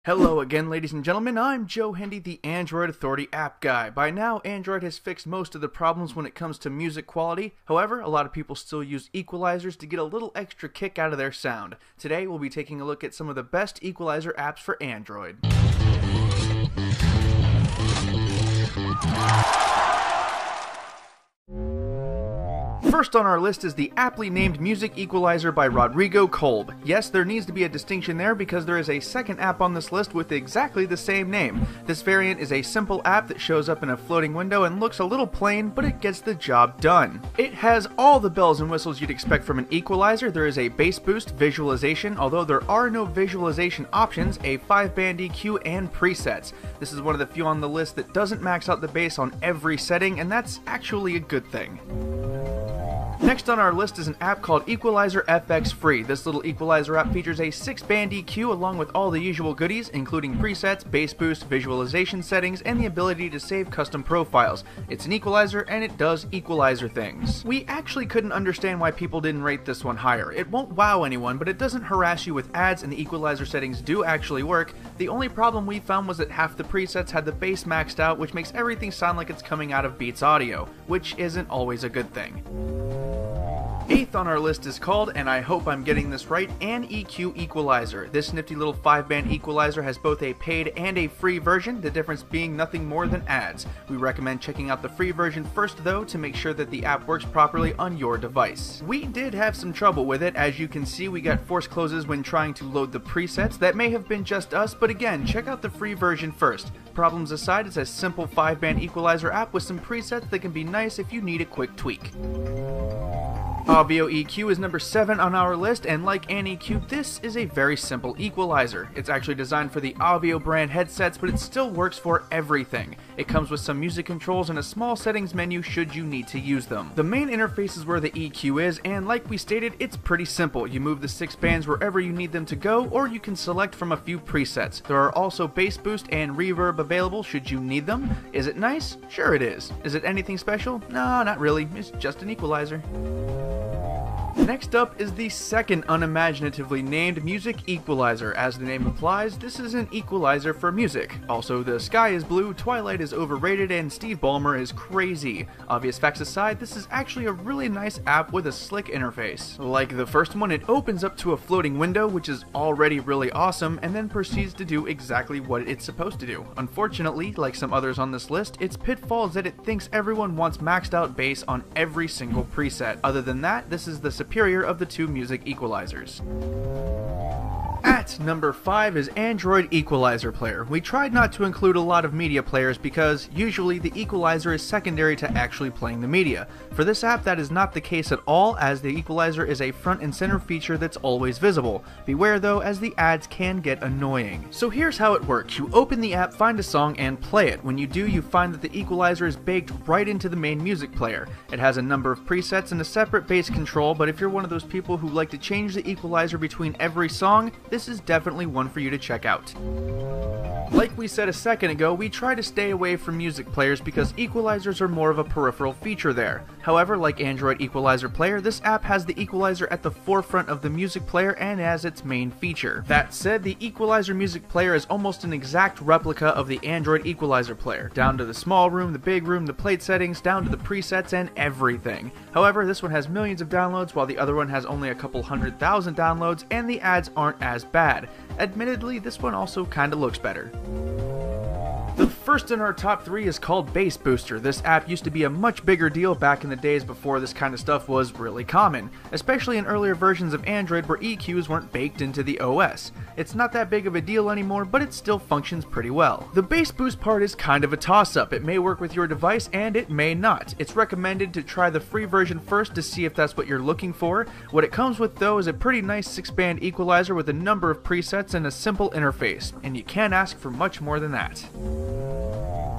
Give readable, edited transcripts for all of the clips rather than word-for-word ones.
Hello again, ladies and gentlemen. I'm Joe Hendy, the Android Authority app guy. By now, Android has fixed most of the problems when it comes to music quality. However, a lot of people still use equalizers to get a little extra kick out of their sound. Today, we'll be taking a look at some of the best equalizer apps for Android. First on our list is the aptly named Music Equalizer by Rodrigo Kolb. Yes, there needs to be a distinction there because there is a second app on this list with exactly the same name. This variant is a simple app that shows up in a floating window and looks a little plain, but it gets the job done. It has all the bells and whistles you'd expect from an equalizer. There is a bass boost, visualization, although there are no visualization options, a 5-band EQ, and presets. This is one of the few on the list that doesn't max out the bass on every setting, and that's actually a good thing. Next on our list is an app called Equalizer FX Free. This little equalizer app features a 6-band EQ along with all the usual goodies, including presets, bass boost, visualization settings, and the ability to save custom profiles. It's an equalizer and it does equalizer things. We actually couldn't understand why people didn't rate this one higher. It won't wow anyone, but it doesn't harass you with ads and the equalizer settings do actually work. The only problem we found was that half the presets had the bass maxed out, which makes everything sound like it's coming out of Beats Audio, which isn't always a good thing. Eighth on our list is called, and I hope I'm getting this right, an EQ Equalizer. This nifty little 5-band equalizer has both a paid and a free version, the difference being nothing more than ads. We recommend checking out the free version first though to make sure that the app works properly on your device. We did have some trouble with it. As you can see, we got force closes when trying to load the presets. That may have been just us, but again, check out the free version first. Problems aside, it's a simple 5-band equalizer app with some presets that can be nice if you need a quick tweak. Audio EQ is number 7 on our list, and like an EQ, this is a very simple equalizer. It's actually designed for the Audio brand headsets, but it still works for everything. It comes with some music controls and a small settings menu should you need to use them. The main interface is where the EQ is, and like we stated, it's pretty simple. You move the 6 bands wherever you need them to go, or you can select from a few presets. There are also bass boost and reverb available should you need them. Is it nice? Sure it is. Is it anything special? No, not really. It's just an equalizer. Next up is the second unimaginatively named Music Equalizer. As the name implies, this is an equalizer for music. Also, the sky is blue, Twilight is overrated, and Steve Ballmer is crazy. Obvious facts aside, this is actually a really nice app with a slick interface. Like the first one, it opens up to a floating window, which is already really awesome, and then proceeds to do exactly what it's supposed to do. Unfortunately, like some others on this list, its pitfall is that it thinks everyone wants maxed out bass on every single preset. Other than that, this is the superior of the two music equalizers. At number 5 is Android Equalizer Player. We tried not to include a lot of media players because usually the equalizer is secondary to actually playing the media. For this app, that is not the case at all, as the equalizer is a front and center feature that's always visible. Beware though, as the ads can get annoying. So here's how it works. You open the app, find a song, and play it. When you do, you find that the equalizer is baked right into the main music player. It has a number of presets and a separate bass control, but if you're one of those people who like to change the equalizer between every song, this is definitely one for you to check out. Like we said a second ago, we try to stay away from music players because equalizers are more of a peripheral feature there. However, like Android Equalizer Player, this app has the equalizer at the forefront of the music player and as its main feature. That said, the Equalizer music player is almost an exact replica of the Android Equalizer Player, down to the small room, the big room, the plate settings, down to the presets and everything. However, this one has millions of downloads while the other one has only a couple 100,000 downloads, and the ads aren't as bad. Admittedly, this one also kinda looks better. The first in our top 3 is called Bass Booster. This app used to be a much bigger deal back in the days before this kind of stuff was really common, especially in earlier versions of Android where EQs weren't baked into the OS. It's not that big of a deal anymore, but it still functions pretty well. The bass boost part is kind of a toss-up. It may work with your device and it may not. It's recommended to try the free version first to see if that's what you're looking for. What it comes with though is a pretty nice 6-band equalizer with a number of presets and a simple interface, and you can't ask for much more than that.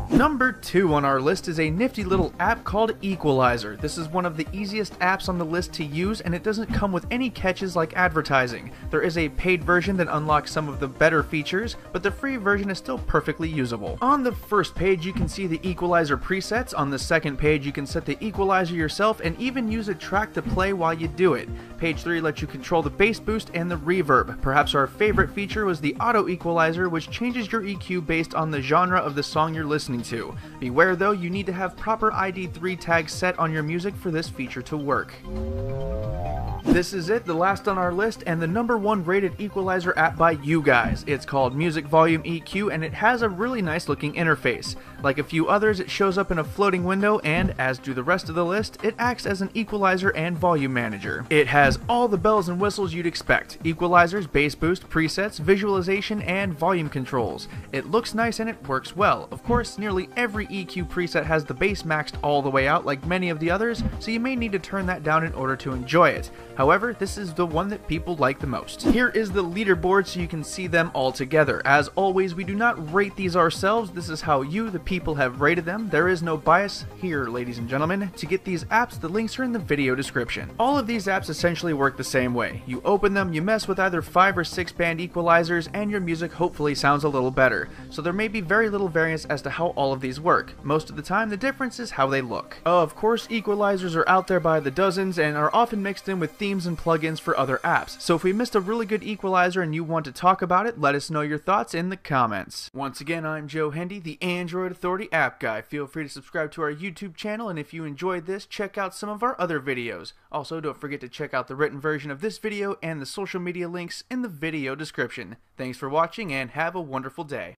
Number 2 on our list is a nifty little app called Equalizer. This is one of the easiest apps on the list to use, and it doesn't come with any catches like advertising. There is a paid version that unlocks some of the better features, but the free version is still perfectly usable. On the first page you can see the Equalizer presets, on the second page you can set the equalizer yourself and even use a track to play while you do it. Page 3 lets you control the bass boost and the reverb. Perhaps our favorite feature was the auto equalizer, which changes your EQ based on the genre of the song you're listening to. Beware though, you need to have proper ID3 tags set on your music for this feature to work. This is it, the last on our list, and the number 1 rated equalizer app by you guys. It's called Music Volume EQ, and it has a really nice looking interface. Like a few others, it shows up in a floating window, and as do the rest of the list, it acts as an equalizer and volume manager. It has all the bells and whistles you'd expect: equalizers, bass boost, presets, visualization, and volume controls. It looks nice and it works well. Of course, nearly every EQ preset has the bass maxed all the way out like many of the others, so you may need to turn that down in order to enjoy it. However, this is the one that people like the most. Here is the leaderboard so you can see them all together. As always, we do not rate these ourselves. This is how you, the people, have rated them. There is no bias here, ladies and gentlemen. To get these apps, the links are in the video description. All of these apps essentially work the same way. You open them, you mess with either 5 or 6 band equalizers, and your music hopefully sounds a little better. So there may be very little variance as to how all of these work. Most of the time, the difference is how they look. Of course, equalizers are out there by the dozens and are often mixed in with themes and plugins for other apps. So if we missed a really good equalizer and you want to talk about it, let us know your thoughts in the comments. Once again, I'm Joe Hendy, the Android Authority App Guy. Feel free to subscribe to our YouTube channel, and if you enjoyed this, check out some of our other videos. Also, don't forget to check out the written version of this video and the social media links in the video description. Thanks for watching and have a wonderful day.